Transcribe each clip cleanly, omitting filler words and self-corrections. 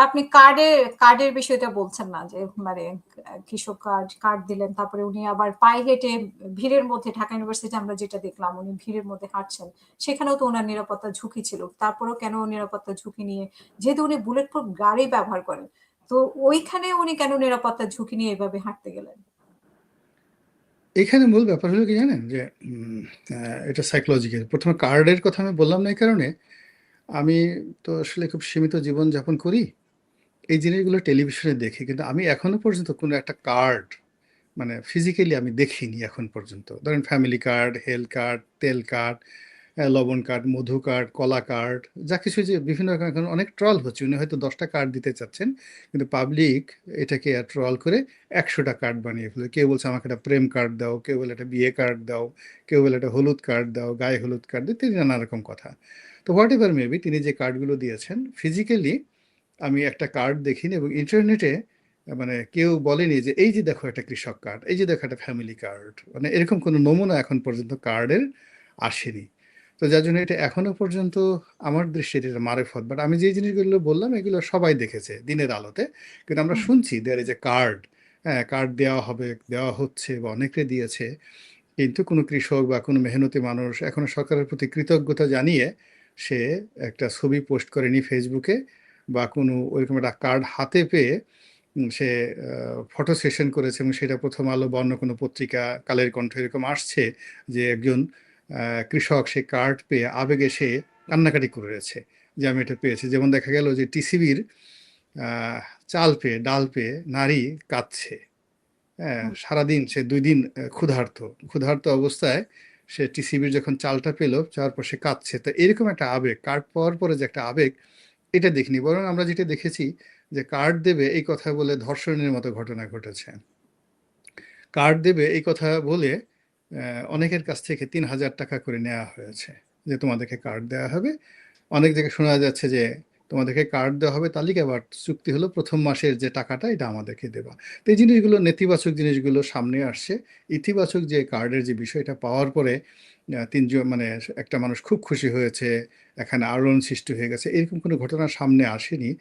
আপনি কার্ডের বিষয়টা বলছেন না যে মানে কৃষক কার্ড দিলেন। তারপরে উনি আবার পায়ে হেঁটে ভিড়ের মধ্যে ঢাকা ইউনিভার্সিটি আমরা যেটা দেখলাম উনি ভিড়ের মধ্যে হাঁটছেন। সেখানেও তো উনার নিরাপত্তার ঝুঁকি ছিল। তারপরেও কেন নিরাপত্তার ঝুঁকি নিয়ে যেহেতু উনি বুলেট প্রুফ গাড়ি ব্যবহার করেন। তো ওইখানে উনি কেন নিরাপত্তার ঝুঁকি নিয়ে এভাবে হাঁটতে গেলেন? এখানে মূল ব্যাপার হলো কি জানেন যে এটা সাইকোলজিক্যাল। প্রথমে কার্ডের কথা আমি বললাম না এই কারণে, আমি তো আসলে খুব সীমিত জীবন যাপন করি। এই জিনিসগুলো টেলিভিশনে দেখি, কিন্তু আমি এখনো পর্যন্ত কোনো একটা কার্ড মানে ফিজিক্যালি আমি দেখিনি এখন পর্যন্ত। ধরেন ফ্যামিলি কার্ড, হেলথ কার্ড, তেল কার্ড, লবণ কার্ড, মধু কার্ড, কলা কার্ড, যা কিছু যে বিভিন্ন রকম এখন অনেক ট্রল হচ্ছে। উনি হয়তো 10টা কার্ড দিতে চাচ্ছেন, কিন্তু পাবলিক এটাকে ট্রল করে 100টা কার্ড বানিয়ে ফেলে। কেউ বলছে আমাকে একটা প্রেম কার্ড দাও, কেউ বলে একটা বিয়ে কার্ড দাও, কেউ বলে একটা হলুদ কার্ড দাও, গায়ে হলুদ কার্ড দিতে, নানা রকম কথা। তো হোয়াট এভার মেবি, তিনি যে কার্ডগুলো দিয়েছেন ফিজিক্যালি আমি একটা কার্ড দেখিনি, এবং ইন্টারনেটে মানে কেউ বলেনি যে এই যে দেখো একটা কৃষক কার্ড, এই যে দেখো একটা ফ্যামিলি কার্ড, মানে এরকম কোনো নমুনা এখন পর্যন্ত কার্ডের আসেনি। তো যার জন্য এটা এখনো পর্যন্ত আমার দৃষ্টিতে এটা মারেফত। বাট আমি যে জিনিসগুলো বললাম এগুলো সবাই দেখেছে দিনের আলোতে, কিন্তু আমরা হুম, শুনছি দেয়ার ইজ এ কার্ড, হ্যাঁ কার্ড দেওয়া হবে, দেওয়া হচ্ছে বা অনেকে দিয়েছে, কিন্তু কোনো কৃষক বা কোনো মেহনতি মানুষ এখনো সরকারের প্রতি কৃতজ্ঞতা জানিয়ে সে একটা ছবি পোস্ট করেনি ফেসবুকে, বা কোনো ওইরকম একটা কার্ড হাতে পেয়ে সে ফটো সেশন করেছে, এবং সেটা প্রথম আলো বা অন্য কোনো পত্রিকা, কালের কণ্ঠ এরকম আসছে যে একজন কৃষক সে কার্ড পেয়ে আবেগে সে কান্নাকাটি করেছে যে আমি এটা পেয়েছি। যেমন দেখা গেল যে টিসিবির চাল পেয়ে, ডাল পেয়ে নারী কাঁদছে। হ্যাঁ, হুম। সারাদিন সে 2 দিন ক্ষুধার্ত, ক্ষুধার্ত অবস্থায় সে টিসিবির যখন চালটা পেল, চাওয়ার পর সে কাঁদছে। তো এরকম একটা আবেগ, কার্ড পাওয়ার পরে যে একটা আবেগ, এটা দেখিনি। বরং আমরা যেটা দেখেছি যে কার্ড দেবে এই কথা বলে ধর্ষণের মতো ঘটনা ঘটেছে। কার্ড দেবে এই কথা বলে অনেকের কাছ থেকে 3,000 টাকা করে নেওয়া হয়েছে, যে তোমাদেরকে কার্ড দেওয়া হবে। অনেক জায়গায় শোনা যাচ্ছে যে তোমাদেরকে কার্ড দেওয়া হবে তালিকা, বাট চুক্তি হলো প্রথম মাসের যে টাকাটা এটা আমাদেরকে দেবা। তো এই জিনিসগুলো, নেতিবাচক জিনিসগুলো সামনে আসছে। ইতিবাচক যে কার্ডের যে বিষয়টা পাওয়ার পরে তিনজন মানে একটা মানুষ খুব খুশি হয়েছে, এখানে আলোড়ন সৃষ্টি হয়ে গেছে, এরকম কোনো ঘটনা সামনে আসেনি।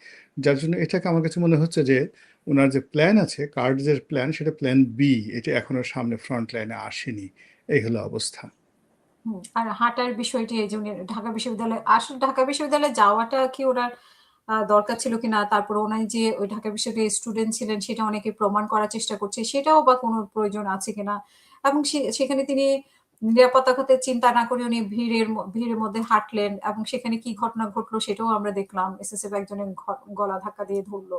যার জন্য এটাকে আমার কাছে মনে হচ্ছে যে ওনার যে প্ল্যান আছে, কার্ড যে প্ল্যান, সেটা প্ল্যান বি, এটা এখনো সামনে ফ্রন্ট লাইনে আসেনি। এই হলো অবস্থা। হুম, আর হাঁটার বিষয়টি এই যে উনি ঢাকা বিশ্ববিদ্যালয়ে আসলে ঢাকা বিশ্ববিদ্যালয়ে যাওয়াটা কি ওনার দরকার ছিল কিনা? তারপরে উনি যে ওই ঢাকা বিশ্ববিদ্যালয়ের স্টুডেন্ট ছিলেন সেটা অনেকে প্রমাণ করার চেষ্টা করছে। সেটাও বা কোনো প্রয়োজন আছে কিনা? এবং সেখানে তিনি নিরাপত্তার কথা চিন্তা না করে উনি ভিড়ের মধ্যে হাঁটলেন এবং সেখানে কি ঘটনা ঘটলো সেটাও আমরা দেখলাম। এসএসএফ একজনের গলা ধাক্কা দিয়ে ধরল।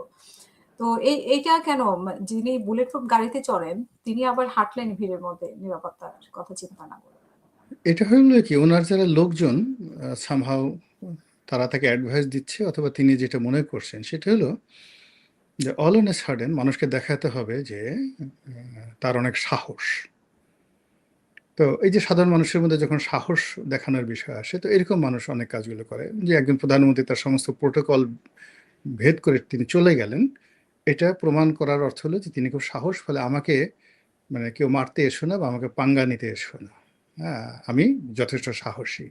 তো এইটা কেন? যিনি বুলেট প্রুফ গাড়িতে চড়েন তিনি আবার হাঁটলেন ভিড়ের মধ্যে নিরাপত্তার কথা চিন্তা না করে। এটা হলো কি, ওনার যারা লোকজন সামহাও তারা তাকে অ্যাডভাইস দিচ্ছে, অথবা তিনি যেটা মনে করছেন সেটা হলো যে অল অন এ সাডেন মানুষকে দেখাতে হবে যে তার অনেক সাহস। তো এই যে সাধারণ মানুষের মধ্যে যখন সাহস দেখানোর বিষয় আসে, তো এরকম মানুষ অনেক কাজগুলো করে। যে একজন প্রধানমন্ত্রী তার সমস্ত প্রোটোকল ভেদ করে তিনি চলে গেলেন, এটা প্রমাণ করার অর্থ হলো যে তিনি খুব সাহস, ফলে আমাকে মানে কেউ মারতে এসো না বা আমাকে পাঙ্গা নিতে এসো না, হ্যাঁ আমি যথেষ্ট সাহসী।